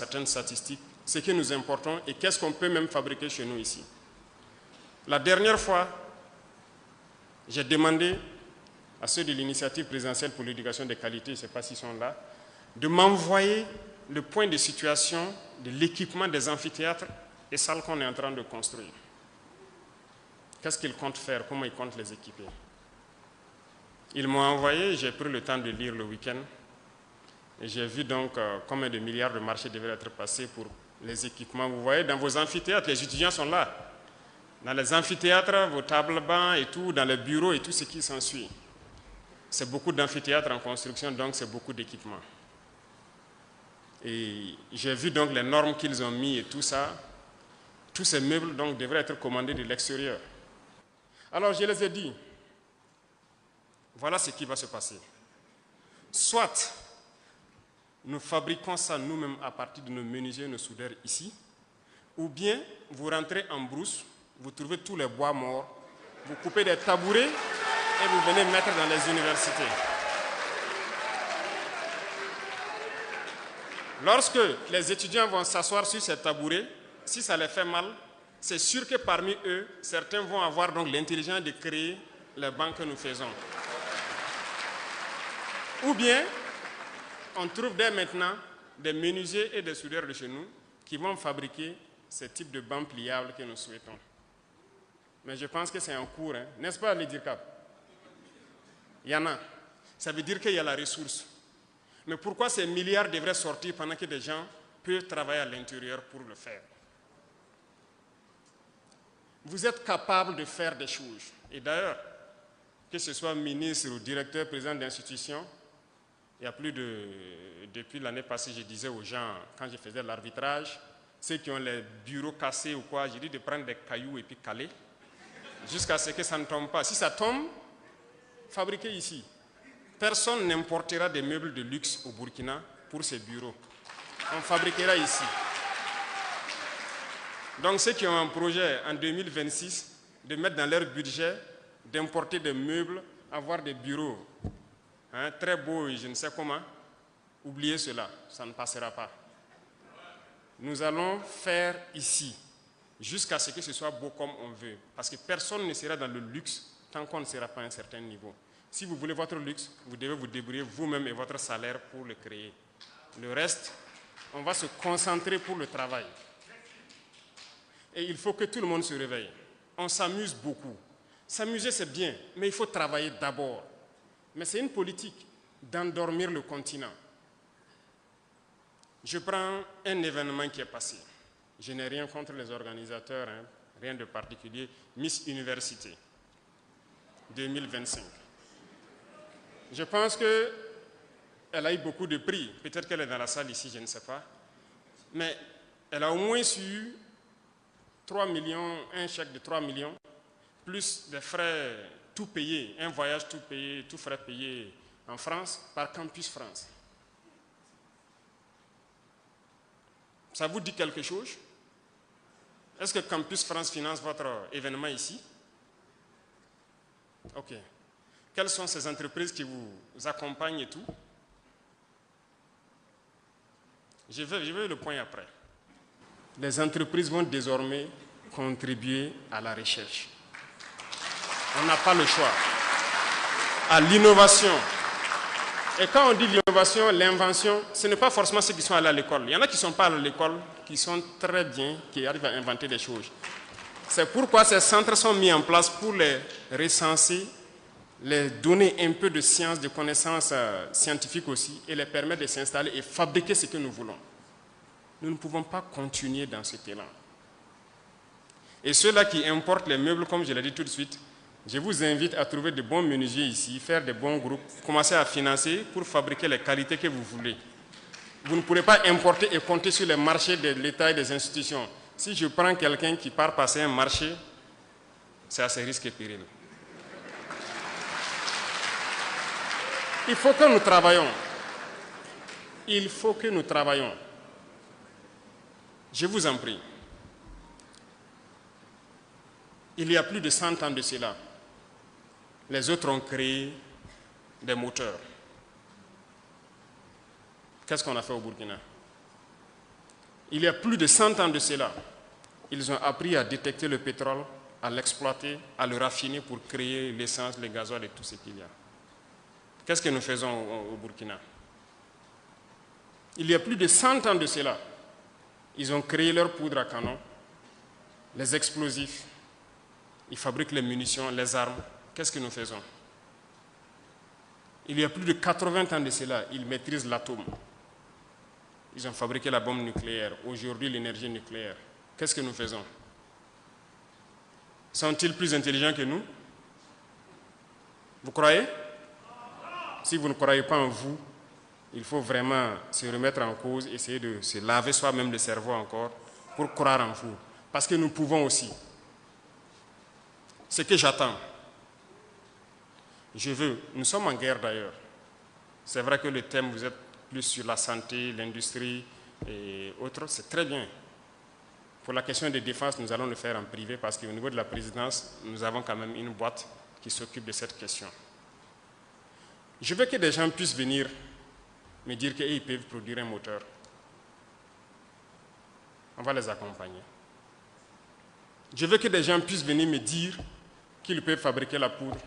certaines statistiques, ce que nous importons et qu'est-ce qu'on peut même fabriquer chez nous ici. La dernière fois, j'ai demandé à ceux de l'initiative présidentielle pour l'éducation de qualité, je ne sais pas s'ils sont là, de m'envoyer le point de situation de l'équipement des amphithéâtres et salles qu'on est en train de construire. Qu'est-ce qu'ils comptent faire? Comment ils comptent les équiper? Ils m'ont envoyé, j'ai pris le temps de lire le week-end, et j'ai vu donc combien de milliards de marchés devaient être passés pour les équipements. Vous voyez, dans vos amphithéâtres, les étudiants sont là. Dans les amphithéâtres, vos tables bancs et tout, dans les bureaux et tout ce qui s'ensuit. C'est beaucoup d'amphithéâtres en construction, donc c'est beaucoup d'équipements. Et j'ai vu donc les normes qu'ils ont mis et tout ça. Tous ces meubles donc devraient être commandés de l'extérieur. Alors je les ai dit, voilà ce qui va se passer. Soit nous fabriquons ça nous-mêmes à partir de nos menuisiers, nos soudeurs ici, ou bien vous rentrez en brousse, vous trouvez tous les bois morts, vous coupez des tabourets et vous venez mettre dans les universités. Lorsque les étudiants vont s'asseoir sur ces tabourets, si ça les fait mal, c'est sûr que parmi eux, certains vont avoir donc l'intelligence de créer les bancs que nous faisons. Ou bien, on trouve dès maintenant des menuisiers et des soudeurs de chez nous qui vont fabriquer ce type de bancs pliables que nous souhaitons. Mais je pense que c'est en cours, hein? N'est-ce pas, les DIRCAP? Il y en a. Ça veut dire qu'il y a la ressource. Mais pourquoi ces milliards devraient sortir pendant que des gens peuvent travailler à l'intérieur pour le faire? Vous êtes capable de faire des choses. Et d'ailleurs, que ce soit ministre ou directeur, président d'institution, il y a plus de... Depuis l'année passée, je disais aux gens, quand je faisais l'arbitrage, ceux qui ont les bureaux cassés ou quoi, j'ai dit de prendre des cailloux et puis caler, jusqu'à ce que ça ne tombe pas. Si ça tombe, fabriquez ici. Personne n'importera des meubles de luxe au Burkina pour ces bureaux. On fabriquera ici. Donc ceux qui ont un projet en 2026 de mettre dans leur budget d'importer des meubles, avoir des bureaux très beaux et je ne sais comment, oubliez cela, ça ne passera pas. Nous allons faire ici, jusqu'à ce que ce soit beau comme on veut. Parce que personne ne sera dans le luxe tant qu'on ne sera pas à un certain niveau. Si vous voulez votre luxe, vous devez vous débrouiller vous-même et votre salaire pour le créer. Le reste, on va se concentrer pour le travail. Et il faut que tout le monde se réveille. On s'amuse beaucoup. S'amuser, c'est bien, mais il faut travailler d'abord. Mais c'est une politique d'endormir le continent. Je prends un événement qui est passé. Je n'ai rien contre les organisateurs, rien de particulier. Miss Université 2025. Je pense qu'elle a eu beaucoup de prix. Peut-être qu'elle est dans la salle ici, je ne sais pas. Mais elle a au moins eu 3 millions, un chèque de 3 millions, plus des frais tout payés, un voyage tout payé, tout frais payé en France par Campus France. Ça vous dit quelque chose? Est-ce que Campus France finance votre événement ici? Ok. Quelles sont ces entreprises qui vous accompagnent et tout? Je vais le point après. Les entreprises vont désormais contribuer à la recherche. On n'a pas le choix. À l'innovation. Et quand on dit l'innovation, l'invention, ce n'est pas forcément ceux qui sont allés à l'école. Il y en a qui ne sont pas allés à l'école, qui sont très bien, qui arrivent à inventer des choses. C'est pourquoi ces centres sont mis en place pour les recenser, les donner un peu de science, de connaissances scientifiques aussi, et les permettre de s'installer et fabriquer ce que nous voulons. Nous ne pouvons pas continuer dans cet élan. Et ceux-là qui importent les meubles, comme je l'ai dit tout de suite, je vous invite à trouver de bons menuisiers ici, faire de bons groupes, commencer à financer pour fabriquer les qualités que vous voulez. Vous ne pourrez pas importer et compter sur les marchés de l'État et des institutions. Si je prends quelqu'un qui part passer un marché, c'est à ses risques et périls. Il faut que nous travaillions. Il faut que nous travaillions. Je vous en prie. Il y a plus de 100 ans de cela, les autres ont créé des moteurs. Qu'est-ce qu'on a fait au Burkina? Il y a plus de 100 ans de cela, ils ont appris à détecter le pétrole, à l'exploiter, à le raffiner pour créer l'essence, le gasoil et tout ce qu'il y a. Qu'est-ce que nous faisons au Burkina? Il y a plus de 100 ans de cela, ils ont créé leur poudre à canon, les explosifs, ils fabriquent les munitions, les armes. Qu'est-ce que nous faisons? Il y a plus de 80 ans de cela, ils maîtrisent l'atome. Ils ont fabriqué la bombe nucléaire. Aujourd'hui, l'énergie nucléaire. Qu'est-ce que nous faisons? Sont-ils plus intelligents que nous? Vous croyez? Si vous ne croyez pas en vous, il faut vraiment se remettre en cause, essayer de se laver soi-même le cerveau encore pour croire en vous. Parce que nous pouvons aussi. Ce que j'attends, nous sommes en guerre d'ailleurs. C'est vrai que le thème, vous êtes plus sur la santé, l'industrie et autres, c'est très bien. Pour la question de défense, nous allons le faire en privé parce qu'au niveau de la présidence, nous avons quand même une boîte qui s'occupe de cette question. Je veux que des gens puissent venir me dire qu'ils peuvent produire un moteur. On va les accompagner. Je veux que des gens puissent venir me dire qu'ils peuvent fabriquer la poudre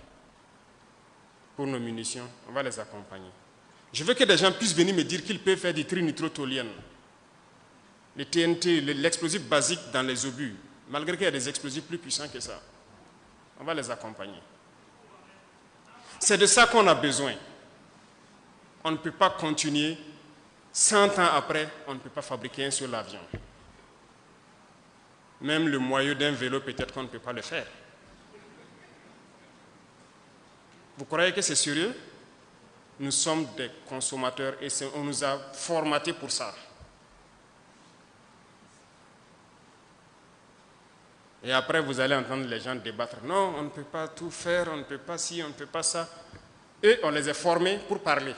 pour nos munitions. On va les accompagner. Je veux que des gens puissent venir me dire qu'ils peuvent faire du trinitrotoluène, le TNT, l'explosif basique dans les obus, malgré qu'il y a des explosifs plus puissants que ça. On va les accompagner. C'est de ça qu'on a besoin. On ne peut pas continuer, 100 ans après, on ne peut pas fabriquer un seul avion. Même le moyeu d'un vélo, peut-être qu'on ne peut pas le faire. Vous croyez que c'est sérieux? Nous sommes des consommateurs et on nous a formatés pour ça. Et après, vous allez entendre les gens débattre. Non, on ne peut pas tout faire, on ne peut pas ci, on ne peut pas ça. Et on les a formés pour parler.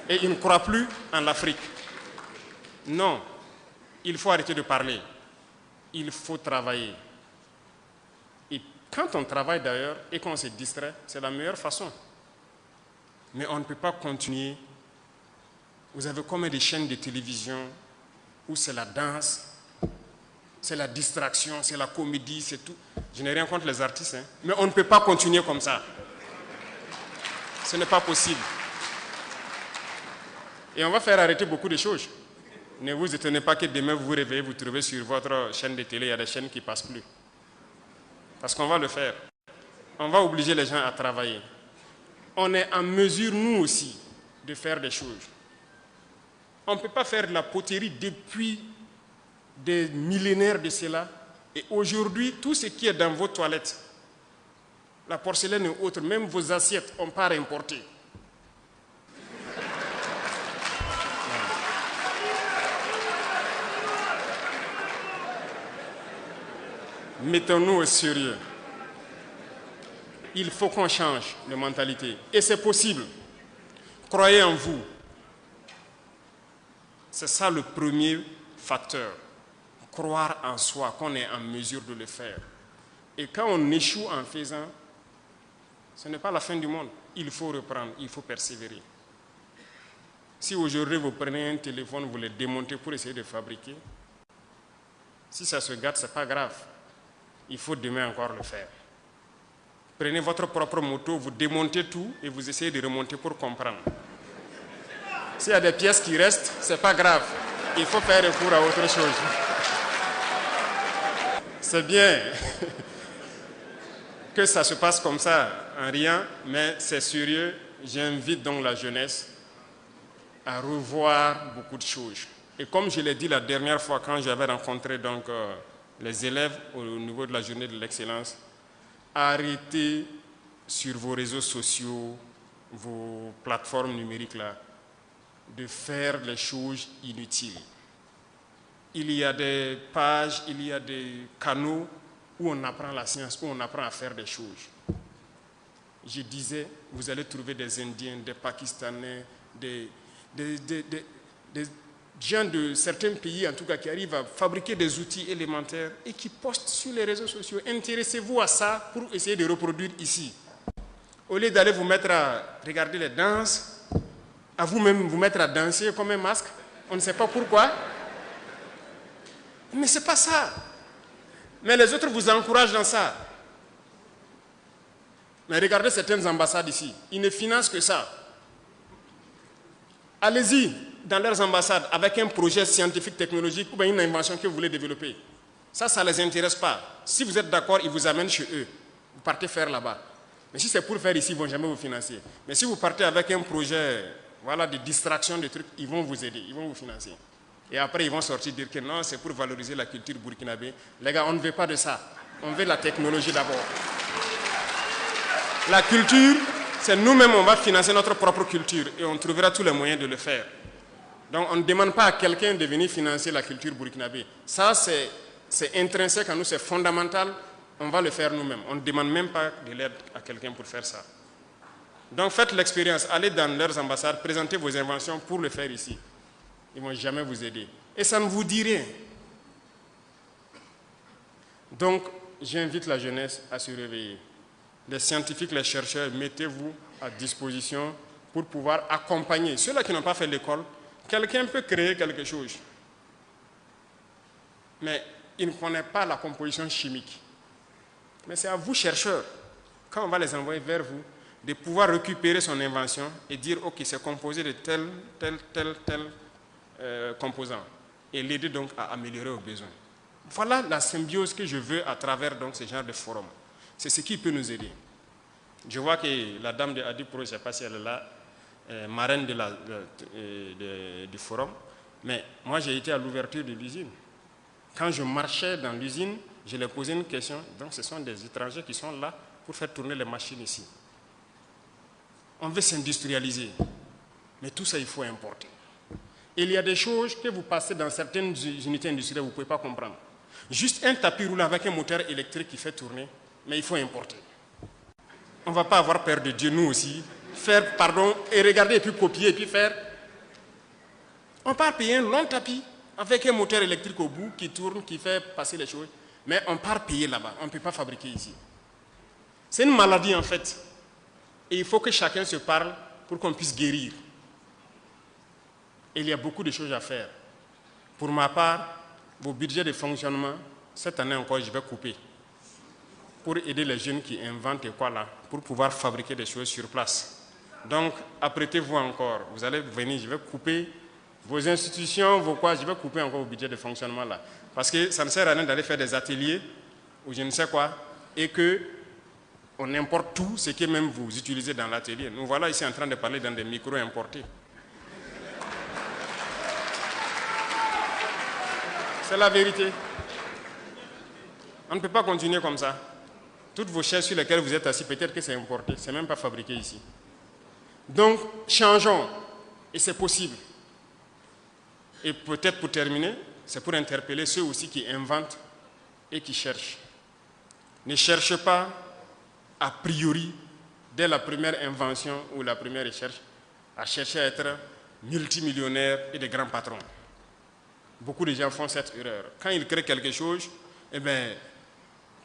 Et ils ne croient plus en l'Afrique. Non, il faut arrêter de parler. Il faut travailler. Et quand on travaille d'ailleurs et qu'on se distrait, c'est la meilleure façon. Mais on ne peut pas continuer. Vous avez combien de chaînes de télévision où c'est la danse, c'est la distraction, c'est la comédie, c'est tout. Je n'ai rien contre les artistes, hein, mais on ne peut pas continuer comme ça. Ce n'est pas possible. Et on va faire arrêter beaucoup de choses. Ne vous étonnez pas que demain vous vous réveillez, vous trouvez sur votre chaîne de télé, il y a des chaînes qui ne passent plus. Parce qu'on va le faire. On va obliger les gens à travailler. On est en mesure, nous aussi, de faire des choses. On ne peut pas faire de la poterie depuis des millénaires de cela. Et aujourd'hui, tout ce qui est dans vos toilettes, la porcelaine et autres, même vos assiettes, on part importer. Mettons-nous au sérieux. Il faut qu'on change de mentalité. Et c'est possible. Croyez en vous. C'est ça le premier facteur. Croire en soi, qu'on est en mesure de le faire. Et quand on échoue en faisant, ce n'est pas la fin du monde. Il faut reprendre, il faut persévérer. Si aujourd'hui vous prenez un téléphone, vous le démontez pour essayer de fabriquer, si ça se gâte, ce n'est pas grave. Il faut demain encore le faire. Prenez votre propre moto, vous démontez tout et vous essayez de remonter pour comprendre. S'il y a des pièces qui restent, ce n'est pas grave. Il faut faire recours à autre chose. C'est bien que ça se passe comme ça, en rien, mais c'est sérieux. J'invite donc la jeunesse à revoir beaucoup de choses. Et comme je l'ai dit la dernière fois quand j'avais rencontré donc, les élèves au niveau de la journée de l'excellence, arrêtez sur vos réseaux sociaux, vos plateformes numériques là, de faire les choses inutiles. Il y a des pages, il y a des canaux où on apprend la science, où on apprend à faire des choses. Je disais, vous allez trouver des Indiens, des Pakistanais, des gens de certains pays, en tout cas, qui arrivent à fabriquer des outils élémentaires et qui postent sur les réseaux sociaux. Intéressez-vous à ça pour essayer de reproduire ici. Au lieu d'aller vous mettre à regarder les danses, à vous-même vous mettre à danser comme un masque, On ne sait pas pourquoi. Mais ce n'est pas ça. Mais les autres vous encouragent dans ça. Mais regardez certaines ambassades ici. Ils ne financent que ça. Allez-y dans leurs ambassades avec un projet scientifique, technologique ou bien une invention que vous voulez développer. Ça ne les intéresse pas. Si vous êtes d'accord, ils vous amènent chez eux. Vous partez faire là-bas. Mais si c'est pour faire ici, ils ne vont jamais vous financer. Mais si vous partez avec un projet de distraction, de trucs, ils vont vous aider, ils vont vous financer. Et après, ils vont sortir dire que non, c'est pour valoriser la culture burkinabé. Les gars, on ne veut pas de ça. On veut la technologie d'abord. La culture, c'est nous-mêmes, on va financer notre propre culture et on trouvera tous les moyens de le faire. Donc, on ne demande pas à quelqu'un de venir financer la culture burkinabé. Ça, c'est intrinsèque à nous, c'est fondamental. On va le faire nous-mêmes. On ne demande même pas de l'aide à quelqu'un pour faire ça. Donc, faites l'expérience. Allez dans leurs ambassades, présentez vos inventions pour le faire ici. Ils ne vont jamais vous aider. Et ça ne vous dit rien. Donc, j'invite la jeunesse à se réveiller. Les scientifiques, les chercheurs, mettez-vous à disposition pour pouvoir accompagner. Ceux-là qui n'ont pas fait l'école, quelqu'un peut créer quelque chose. Mais il ne connaît pas la composition chimique. Mais c'est à vous, chercheurs, quand on va les envoyer vers vous, de pouvoir récupérer son invention et dire, OK, c'est composé de tel composant. Et l'aider donc à améliorer aux besoins. Voilà la symbiose que je veux à travers donc, ce genre de forum. C'est ce qui peut nous aider. Je vois que la dame de Adipro, je ne sais pas si elle est là, marraine du forum, mais moi j'ai été à l'ouverture de l'usine. Quand je marchais dans l'usine, je leur posais une question. Donc ce sont des étrangers qui sont là pour faire tourner les machines ici. On veut s'industrialiser, mais tout ça il faut importer. Et il y a des choses que vous passez dans certaines unités industrielles, vous ne pouvez pas comprendre. Juste un tapis roulant avec un moteur électrique qui fait tourner, mais il faut importer. On ne va pas avoir peur de Dieu, nous aussi. Faire, pardon, et regarder, et puis copier, et puis faire. On part payer un long tapis avec un moteur électrique au bout qui tourne, qui fait passer les choses. Mais on part payer là-bas. On ne peut pas fabriquer ici. C'est une maladie en fait. Et il faut que chacun se parle pour qu'on puisse guérir. Et il y a beaucoup de choses à faire. Pour ma part, vos budgets de fonctionnement, cette année encore, je vais couper. Pour aider les jeunes qui inventent et quoi là, pour pouvoir fabriquer des choses sur place. Donc, apprêtez-vous encore. Vous allez venir, je vais couper vos institutions, vos quoi, je vais couper encore vos budgets de fonctionnement là. Parce que ça ne sert à rien d'aller faire des ateliers ou je ne sais quoi, et qu'on importe tout ce que même vous utilisez dans l'atelier. Nous voilà ici en train de parler dans des micros importés. C'est la vérité. On ne peut pas continuer comme ça. Toutes vos chaises sur lesquelles vous êtes assis, peut-être que c'est importé, ce n'est même pas fabriqué ici. Donc, changeons. Et c'est possible. Et peut-être pour terminer, c'est pour interpeller ceux aussi qui inventent et qui cherchent. Ne cherchez pas, a priori, dès la première invention ou la première recherche, à chercher à être multimillionnaire et de grands patrons. Beaucoup de gens font cette erreur. Quand ils créent quelque chose, eh bien,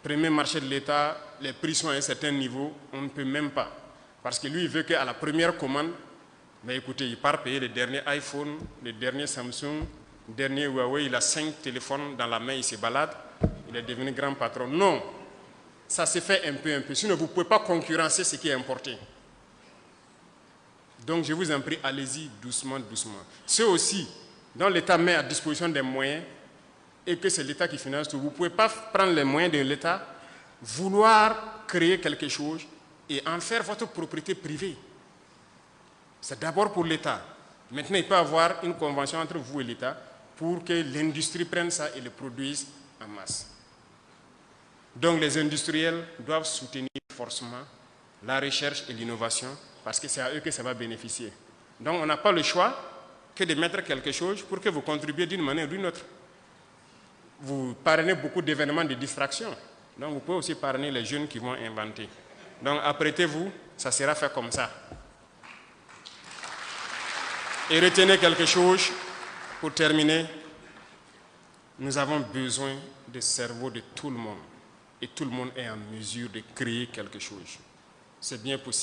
premier marché de l'État, les prix sont à un certain niveau, on ne peut même pas. Parce que lui, il veut qu'à la première commande, mais écoutez, il part payer les derniers iPhone, les derniers Samsung, les derniers Huawei, il a 5 téléphones dans la main, il se balade, il est devenu grand patron. Non, ça se fait un peu. Sinon, vous ne pouvez pas concurrencer ce qui est importé. Donc, je vous en prie, allez-y doucement. Ceux aussi, dont l'État met à disposition des moyens, et que c'est l'État qui finance tout. Vous ne pouvez pas prendre les moyens de l'État, vouloir créer quelque chose et en faire votre propriété privée. C'est d'abord pour l'État. Maintenant, il peut y avoir une convention entre vous et l'État pour que l'industrie prenne ça et le produise en masse. Donc les industriels doivent soutenir forcément la recherche et l'innovation parce que c'est à eux que ça va bénéficier. Donc on n'a pas le choix que de mettre quelque chose pour que vous contribuiez d'une manière ou d'une autre. Vous parrainez beaucoup d'événements de distraction. Donc vous pouvez aussi parrainer les jeunes qui vont inventer. Donc apprêtez-vous, ça sera fait comme ça. Et retenez quelque chose pour terminer. Nous avons besoin du cerveau de tout le monde. Et tout le monde est en mesure de créer quelque chose. C'est bien possible.